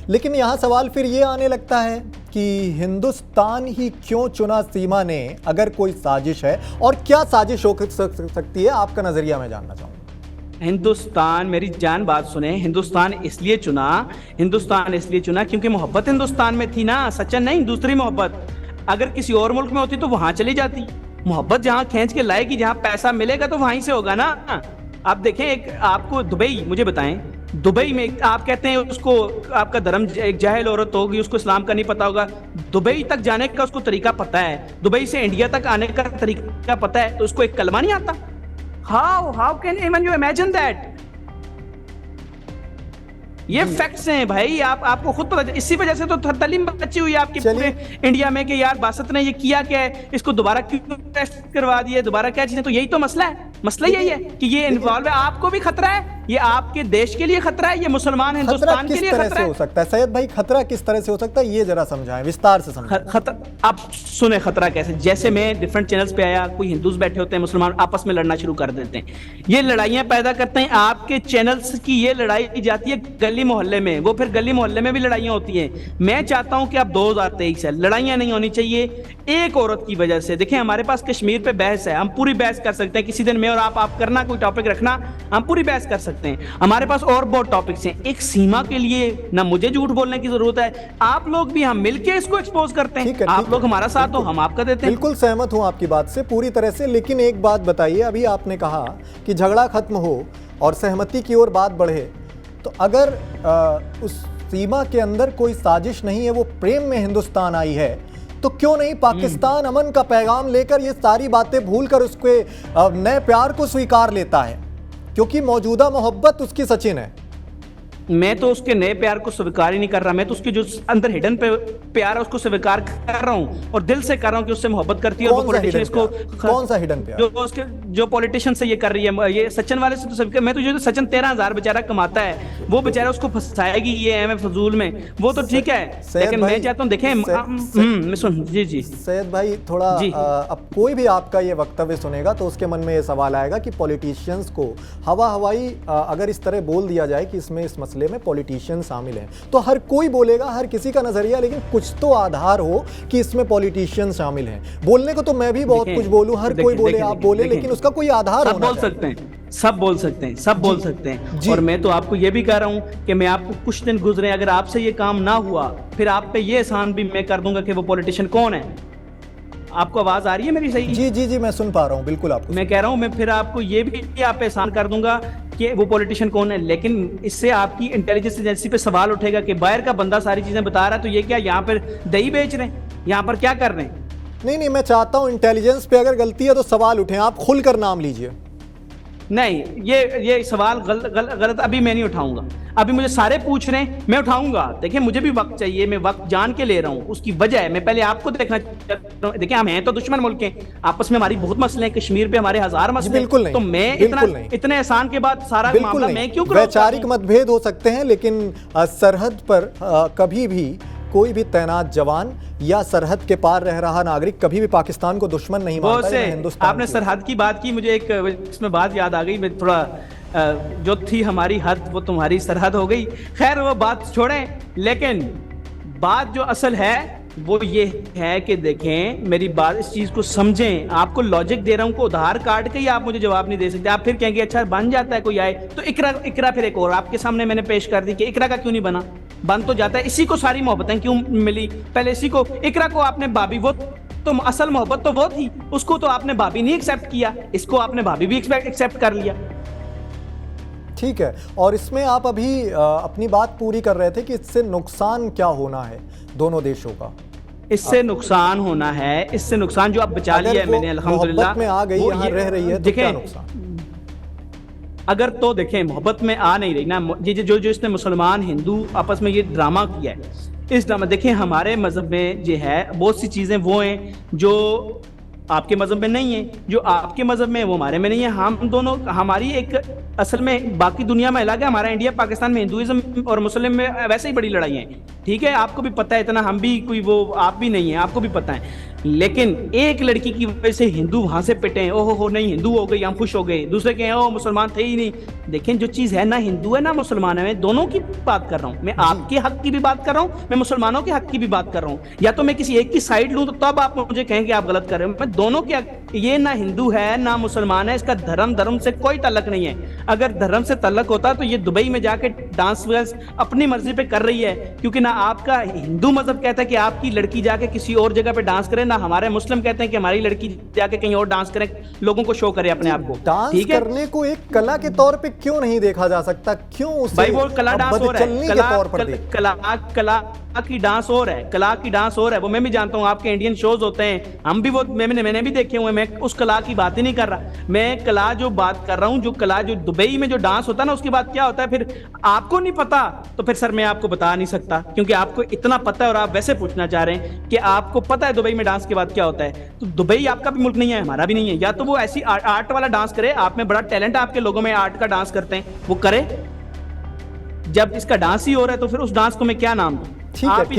लेकिन यहाँ सवाल फिर ये आने लगता है कि हिंदुस्तान ही क्यों चुना सीमा ने, अगर कोई साजिश है, और क्या साजिश हो सकती है, आपका नजरिया मैं जानना चाहूंगा। हिंदुस्तान, मेरी जान बात सुने, हिंदुस्तान इसलिए चुना क्योंकि मोहब्बत हिंदुस्तान में थी ना, सचिन नहीं, दूसरी मोहब्बत। अगर किसी और मुल्क में होती तो वहां चली जाती। मोहब्बत जहां खींच के लाएगी, जहां पैसा मिलेगा तो वहीं से होगा ना। आप देखें, एक आपको दुबई, मुझे बताएं, दुबई में आप कहते हैं उसको, आपका धर्म, एक जाहिल औरत होगी, उसको इस्लाम का नहीं पता होगा, दुबई तक जाने का उसको तरीका पता है, दुबई से इंडिया तक आने का तरीका पता है, तो उसको एक कलमा नहीं आता? How can even you imagine that? ये फैक्ट्स हैं भाई, आपको खुद पता है। इसी वजह से तो तालीम बची हुई है आपकी पूरे इंडिया में कि यार बासत ने ये किया क्या है, इसको दोबारा क्यों टेस्ट करवा दिए, दोबारा क्या चीजें। तो यही तो मसला है, मसला यही है कि ये इन्वॉल्व है। आपको भी खतरा है, ये आपके देश के लिए खतरा है, ये मुसलमान हिंदुस्तान के लिए खतरा हो सकता है। सैयद भाई, खतरा किस तरह से हो सकता है, ये जरा समझाएं, विस्तार से समझाएं। आप सुने खतरा कैसे। जैसे मैं डिफरेंट चैनल्स पे आया, कोई हिंदूज बैठे होते हैं, मुसलमान आपस में लड़ना शुरू कर देते हैं, ये लड़ाइयां पैदा करते हैं। आपके चैनल्स की ये लड़ाई जाती है गली मोहल्ले में, वो फिर गली मोहल्ले में भी लड़ाइयां होती हैं। मैं चाहता हूं कि आप 2023 से लड़ाइयां नहीं होनी चाहिए एक औरत की वजह से। देखिए, हमारे पास कश्मीर पे बहस है, हम पूरी बहस कर सकते हैं, किसी दिन मैं और आप करना, कोई टॉपिक रखना, हम पूरी बहस कर सकते हैं। हमारे पास और बहुत टॉपिक्स हैं। एक सीमा के लिए ना मुझे झूठ बोलने की जरूरत है, आप लोग भी, हम मिलके इसको एक्सपोज करते हैं। आप लोग हमारा साथ हो, हम आपका देते हैं। बिल्कुल सहमत हूं आपकी बात से पूरी तरह से। लेकिन एक बात बताइए, अभी आपने कहा कि झगड़ा खत्म हो और सहमति की ओर बात बढ़े, तो अगर उस सीमा के अंदर कोई साजिश नहीं है, वो प्रेम में हिंदुस्तान आई है, तो क्यों नहीं पाकिस्तान अमन का पैगाम लेकर ये सारी बातें भूलकर उसके नए प्यार को स्वीकार लेता है, क्योंकि मौजूदा मोहब्बत उसकी सचिन है। मैं तो उसके नए प्यार को स्वीकार ही नहीं कर रहा, मैं तो उसकी जो अंदर हिडन प्यार है उसको स्वीकार कर रहा हूं, और दिल से कर रहा हूं कि उससे मोहब्बत करती है। और वो पॉलिटिशियन इसको, कौन सा हिडन प्यार? जो पॉलिटिशियन से ये कर रही है, ये सचिन वाले से तो सभी। मैं तो जो सचिन 13,000 बेचारा कमाता है, वो बेचारा उसको फंसाएगी ये एम फजूल में, वो तो ठीक है, लेकिन मैं चाहता हूं, देखें, मैं सुन, जी सैयद भाई, थोड़ा अब कोई भी आपका ये वक्तव्य सुनेगा तो उसके मन में ये सवाल आएगा कि पॉलिटिशियंस को हवा हवाई अगर इस तरह बोल दिया जाए कि इसमें, इस मसले में पॉलिटिशियन शामिल हैं, तो हर कोई बोलेगा, हर किसी का नजरिया, लेकिन कुछ तो आधार हो कि इसमें पॉलिटिशियन शामिल हैं। बोलने को तो मैं भी बहुत कुछ बोलूं, हर कोई बोले, आप बोले, लेकिन उसका कोई आधार होना चाहिए। सब बोल सकते हैं। और मैं तो आपको ये भी कह रहा हूं कि मैं आपको, कुछ दिन गुजरे, अगर आपसे ये काम ना हुआ, फिर आप पे ये एहसान भी मैं कर दूंगा कि वो पॉलिटिशियन कौन है। आपको आवाज आ रही है मेरी सही? जी, मैं सुन पा रहा हूं, बिल्कुल आपको मैं कह रहा हूं, मैं फिर आपको ये भी आप एहसान कर दूंगा कि वो पॉलिटिशियन कौन है। लेकिन इससे आपकी इंटेलिजेंस एजेंसी पे सवाल उठेगा कि बाहर का बंदा सारी चीजें बता रहा है, तो ये क्या यहाँ पर दही बेच रहे हैं, यहाँ पर क्या कर रहे हैं? नहीं, मैं चाहता हूं इंटेलिजेंस पे अगर गलती है तो सवाल उठे, आप खुलकर नाम लीजिए। नहीं, ये सवाल गलत अभी मैं नहीं उठाऊंगा। अभी मुझे सारे पूछ रहे हैं, मैं उठाऊंगा। देखिए, मुझे भी वक्त चाहिए, मैं वक्त जान के ले रहा हूं। उसकी वजह है, मैं पहले आपको देखना चाहता हूं। देखिए, हम हैं तो दुश्मन मुल्क हैं, आपस में हमारी बहुत मसले हैं, कश्मीर पे हमारे 1000 मसले। बिल्कुल नहीं, तो मैं इतने एहसान के बाद सारा मामला मैं क्यों करूं? वैचारिक मतभेद हो सकते हैं, लेकिन सरहद पर कभी भी कोई भी तैनात जवान या सरहद के पार रह रहा नागरिक कभी भी पाकिस्तान को दुश्मन नहीं मानता है। हिंदुस्तान, आपने सरहद की बात की, मुझे एक इसमें बात याद आ गई। मैं थोड़ा, जो थी हमारी हद वो तुम्हारी सरहद हो गई। खैर, वो बात छोड़ें, लेकिन बात जो असल है वो ये है कि देखें, मेरी बात, इस चीज को समझें। आपको लॉजिक दे रहा हूं, को उधार काट के ही आप मुझे जवाब नहीं दे सकते। आप फिर कहेंगे अच्छा बन जाता है, कोई आए तो इकरा फिर एक और आपके सामने मैंने पेश कर दी कि इकरा का क्यों नहीं बना, बन तो जाता है। इसी को सारी मोहब्बतें क्यों मिली, पहले इसी को, इकरा को आपने भाभी, वो तो असल मोहब्बत तो वो थी, उसको तो आपने भाभी नहीं एक्सेप्ट किया, इसको आपने भाभी भी एक्सेप्ट कर लिया। ठीक है, और इसमें आप अभी अपनी बात पूरी कर रहे थे कि इससे नुकसान क्या होना है दोनों देशों का। इससे नुकसान होना है, इससे नुकसान जो आप बचा लिया है मैंने, अल्हम्दुलिल्लाह में आ गई, यहाँ रह रही है, तो क्या नुकसान? अगर तो देखें, मोहब्बत में आ नहीं रही ना, जो इसने मुसलमान हिंदू आपस में ये ड्रामा किया है, इस ड्रामा, देखें हमारे मजहब में जो है बहुत सी चीजें वो हैं जो आपके मजहब में नहीं है, जो आपके मजहब में वो हमारे में नहीं है। हम दोनों, हमारी एक, असल में बाकी दुनिया में अलग है, हमारा इंडिया पाकिस्तान में हिंदुइज्म और मुस्लिम में वैसे ही बड़ी लड़ाई है। ठीक है, आपको भी पता है, इतना हम भी कोई वो आप भी नहीं है, आपको भी पता है। लेकिन एक लड़की की वजह से हिंदू वहां से पिटे, ओहो हो नहीं हिंदू हो गई हम खुश हो गए, दूसरे के ओ मुसलमान थे ही नहीं। देखें जो चीज है ना हिंदू है ना मुसलमान है, मैं दोनों की बात कर रहा हूँ, मैं आपके हक की भी बात कर रहा हूँ, मैं मुसलमानों के हक की भी बात कर रहा हूँ। या तो मैं किसी एक की साइड लूं तो तब आप मुझे कहें कि आप गलत कर रहे हो, मैं दोनों के ये ना हिंदू है ना मुसलमान है, इसका धर्म से कोई ताल्लुक नहीं है। अगर धर्म से ताल्लुक होता तो ये दुबई में जाके डांस अपनी मर्जी पे कर रही है, क्योंकि ना आपका हिंदू मजहब कहता है कि आपकी लड़की जाके किसी और जगह पे डांस करे, ना हमारे मुस्लिम कहते हैं कि हमारी लड़की जाके कहीं और डांस करे, लोगों को शो करे अपने आप को। डांस ठीक है, करने को एक कला के तौर पे क्यों नहीं देखा जा सकता? क्यों उसे भाई वो कला डांस हो रहा है, के तौर पर कला की डांस और है, कला की डांस और है, वो मैं भी जानता हूँ। आपके इंडियन शोज होते हैं, हम भी वो मैंने भी देखे हुए, मैं उस कला की बात ही नहीं कर रहा। मैं कला जो बात कर रहा हूँ, जो कला जो दुबई में जो डांस होता है ना, उसके बाद क्या होता है, फिर आपको नहीं पता तो फिर सर मैं आपको बता नहीं सकता, क्योंकि आपको इतना पता है और आप वैसे पूछना चाह रहे हैं कि आपको पता है दुबई में डांस के बाद क्या होता है। तो दुबई आपका भी मुल्क नहीं है, हमारा भी नहीं है। या तो वो ऐसी आर्ट वाला डांस करे, आप में बड़ा टैलेंट है, आपके लोगों में आर्ट का डांस करते हैं, वो करे। जब इसका डांस ही हो रहा है तो फिर उस डांस को मैं क्या नाम दूं? ठीक है, आप ही